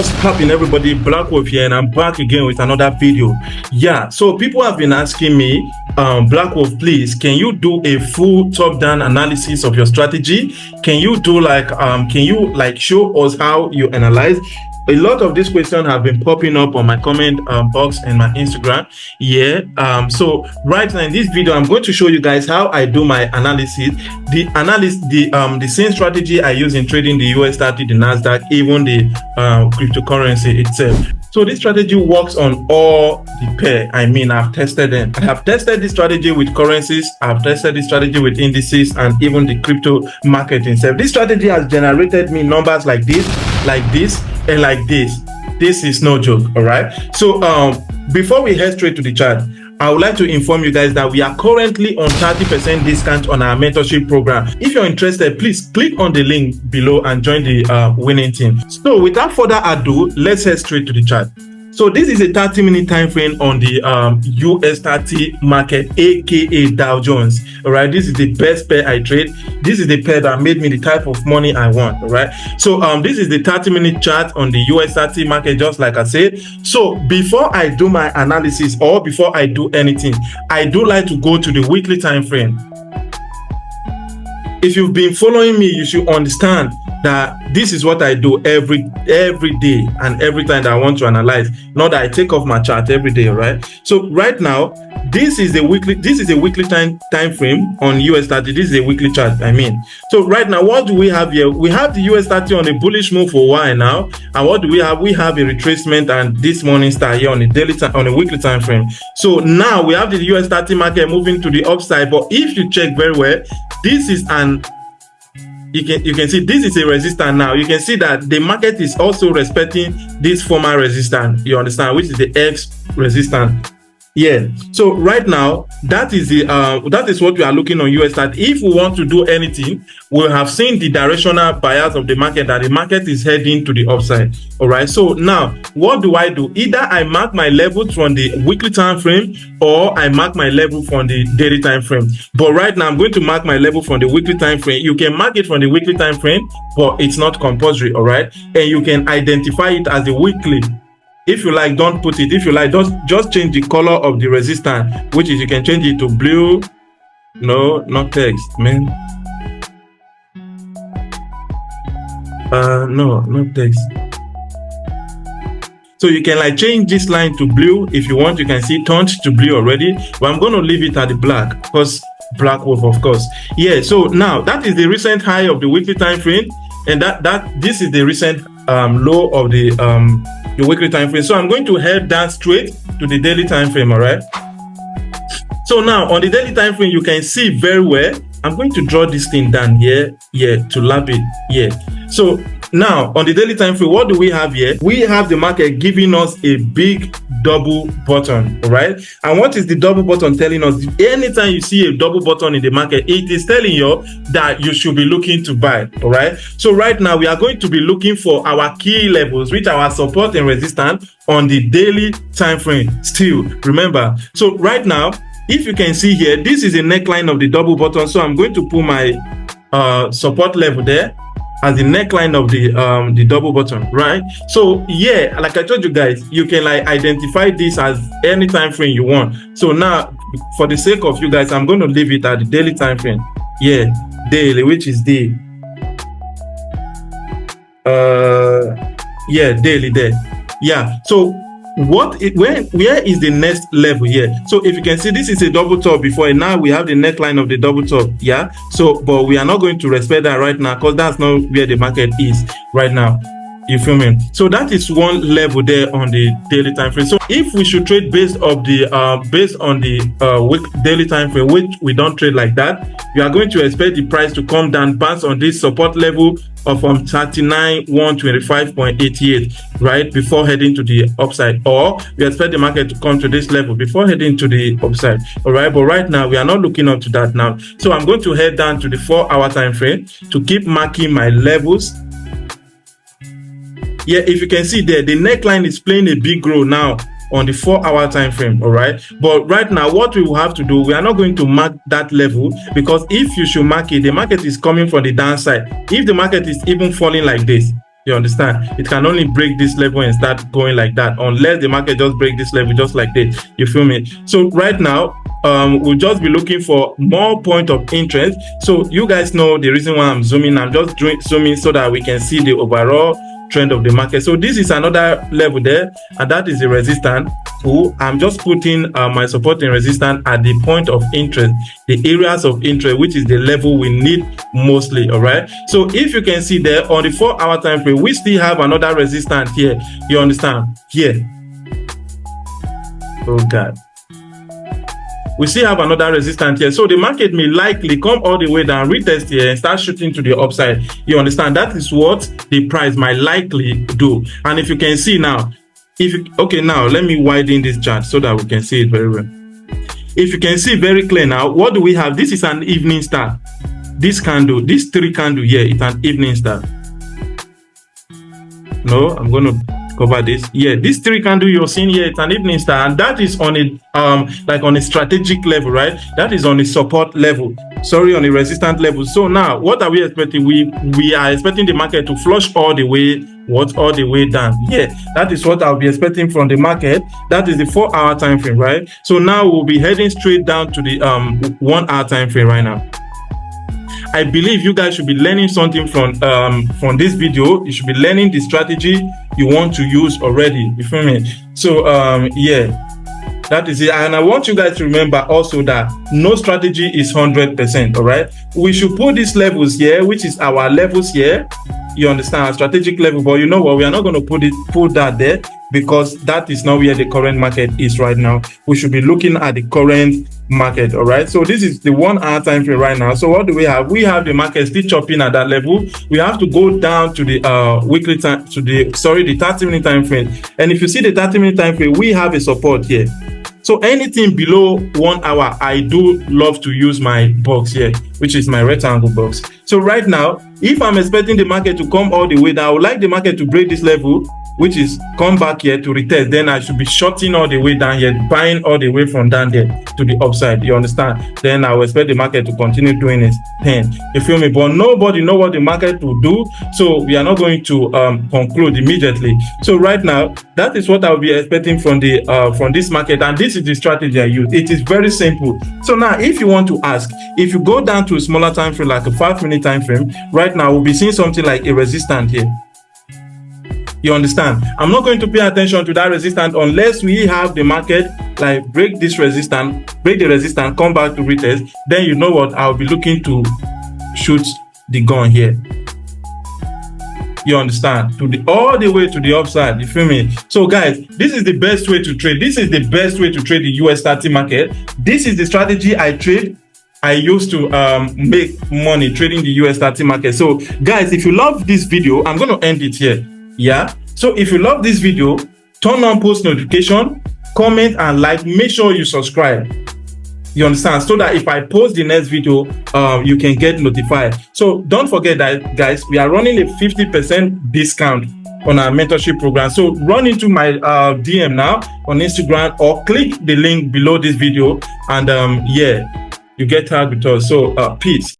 What's happening, everybody? Black Wolf here, and I'm back again with another video. Yeah, so people have been asking me, Black Wolf, please, can you do a full top-down analysis of your strategy? Can you do show us how you analyze? A lot of these questions have been popping up on my comment box and my Instagram. So right now in this video, I'm going to show you guys how I do my analysis. The same strategy I use in trading the US30, the Nasdaq, even the cryptocurrency itself. So this strategy works on all the pair. I mean, I've tested them. I have tested this strategy with currencies. I've tested this strategy with indices and even the crypto market itself. This strategy has generated me numbers like this, and like this. This is no joke. All right. So before we head straight to the chart, I would like to inform you guys that we are currently on 30% discount on our mentorship program. If you're interested, please click on the link below and join the winning team. So without further ado, let's head straight to the chart. So this is a 30-minute time frame on the US30 market, aka Dow Jones. All right, this is the best pair I trade. This is the pair that made me the type of money I want. All right, so this is the 30-minute chart on the US30 market, just like I said. So before I do my analysis or before I do anything, I do like to go to the weekly time frame. If you've been following me, you should understand that this is what I do every day and every time that I want to analyze. Not that I take off my chart every day, right? So right now, this is a weekly time frame on US30. This is a weekly chart, I mean. So right now, what do we have here? We have the US30 on a bullish move for a while now. And what do we have? We have a retracement and this morning star here on a daily time, on a weekly time frame. So now we have the US30 market moving to the upside. But if you check very well, this is you can see this is a resistance now. You can see that the market is also respecting this former resistance, you understand, which is the X resistance. Yeah, so right now that is what we are looking on US30. If we want to do anything, we have seen the directional bias of the market, that the market is heading to the upside. All right, so now what do? Either I mark my level from the weekly time frame or I mark my level from the daily time frame. But right now I'm going to mark my level from the weekly time frame. You can mark it from the weekly time frame, but it's not compulsory. All right, and you can identify it as the weekly. If you like, don't put it. If you like, just change the color of the resistance, which is you can change it to blue. No, not text, man. No, not text. So you can like change this line to blue if you want. You can see it turned to blue already, but I'm going to leave it at the black because Black Wolf, of course. Yeah. So now that is the recent high of the weekly time frame, and this is the recent low of the weekly time frame. So I'm going to head down straight to the daily time frame. All right, so now on the daily time frame, you can see very well. I'm going to draw this thing down here to lap it here. So now on the daily time frame, what do we have here? We have the market giving us a big double button. All right, and what is the double button telling us? Anytime you see a double button in the market, it is telling you that you should be looking to buy. All right, so right now we are going to be looking for our key levels, which are our support and resistance on the daily time frame still, remember. So right now, if you can see here, this is a neckline of the double button. So I'm going to put my support level there as the neckline of the double button, right? So yeah, like I told you guys, you can like identify this as any time frame you want. So now, for the sake of you guys, I'm going to leave it at the daily time frame. Yeah, daily, which is the daily there. Yeah. So where is the next level here? So if you can see, this is a double top before, and now we have the neckline of the double top. Yeah, so but we are not going to respect that right now because that's not where the market is right now. You feel me? So that is one level there on the daily time frame. So if we should trade based on the week daily time frame, which we don't trade like that, we are going to expect the price to come down, bounce on this support level of 39,125.88, right, before heading to the upside. Or we expect the market to come to this level before heading to the upside. All right, but right now we are not looking up to that now. So I'm going to head down to the 4-hour time frame to keep marking my levels. Yeah, if you can see there, the neckline is playing a big role now on the 4-hour time frame. All right, but right now what we will have to do, we are not going to mark that level, because if you should mark it, the market is coming from the downside. If the market is even falling like this, You understand? It can only break this level and start going like that, unless the market just break this level just like this. You feel me? So right now, we'll just be looking for more point of interest. So you guys know the reason why I'm zooming. I'm just zooming so that we can see the overall trend of the market. So this is another level there, and that is the resistance. I'm just putting my support and resistance at the point of interest, the areas of interest, which is the level we need mostly. All right, so if you can see there on the 4-hour time frame, we still have another resistance here. You understand? Here. Oh God, we still have another resistance here. So the market may likely come all the way down, retest here, and start shooting to the upside. You understand? That is what the price might likely do. And if you can see now, okay, now let me widen this chart so that we can see it very well. If you can see very clear now, what do we have? This is an evening star. This candle, this 3 candle here, it's an evening star. No, I'm going to cover this. Yeah, this 3 candle you're seeing here, it's an evening star, and that is on a like on a strategic level, right? That is on a support level. Sorry, on a resistance level. So now, what are we expecting? We are expecting the market to flush all the way, all the way down. Yeah, that is what I'll be expecting from the market. That is the 4-hour time frame, right? So now we'll be heading straight down to the 1-hour time frame right now. I believe you guys should be learning something from this video. You should be learning the strategy you want to use already. You feel me? So yeah, that is it. And I want you guys to remember also that no strategy is 100%. All right, we should put these levels here, which is our levels here. You understand, our strategic level. But you know what? We are not going to put that there, because that is not where the current market is right now. We should be looking at the current market. All right, so this is the 1-hour time frame right now. So what do we have? We have the market still chopping at that level. We have to go down to the weekly time, to the 30-minute time frame. And if you see the 30-minute time frame, we have a support here. So anything below 1 hour, I do love to use my box here, which is my rectangle box. So right now, if I'm expecting the market to come all the way down, I would like the market to break this level, which is come back here to retest. Then I should be shorting all the way down here, buying all the way from down there to the upside. You understand? Then I will expect the market to continue doing its thing. You feel me? But nobody know what the market will do, so we are not going to conclude immediately. So right now, that is what I will be expecting from this market, and this is the strategy I use. It is very simple. So now, if you want to ask, if you go down to a smaller time frame, like a 5-minute time frame, right now we'll be seeing something like a resistance here. You understand? I'm not going to pay attention to that resistance unless we have the market like break this resistance, break the resistance, come back to retest. Then you know what? I'll be looking to shoot the gun here. You understand? All the way to the upside. You feel me? So guys, this is the best way to trade. This is the best way to trade the US 30 market. This is the strategy I trade. I used to make money trading the US 30 market. So guys, if you love this video, I'm going to end it here. Yeah, so if you love this video, turn on post notification, comment and like. Make sure you subscribe. You understand? So that if I post the next video, you can get notified. So don't forget that, guys, we are running a 50% discount on our mentorship program. So run into my DM now on Instagram, or click the link below this video, and yeah, you get tagged with us. So peace.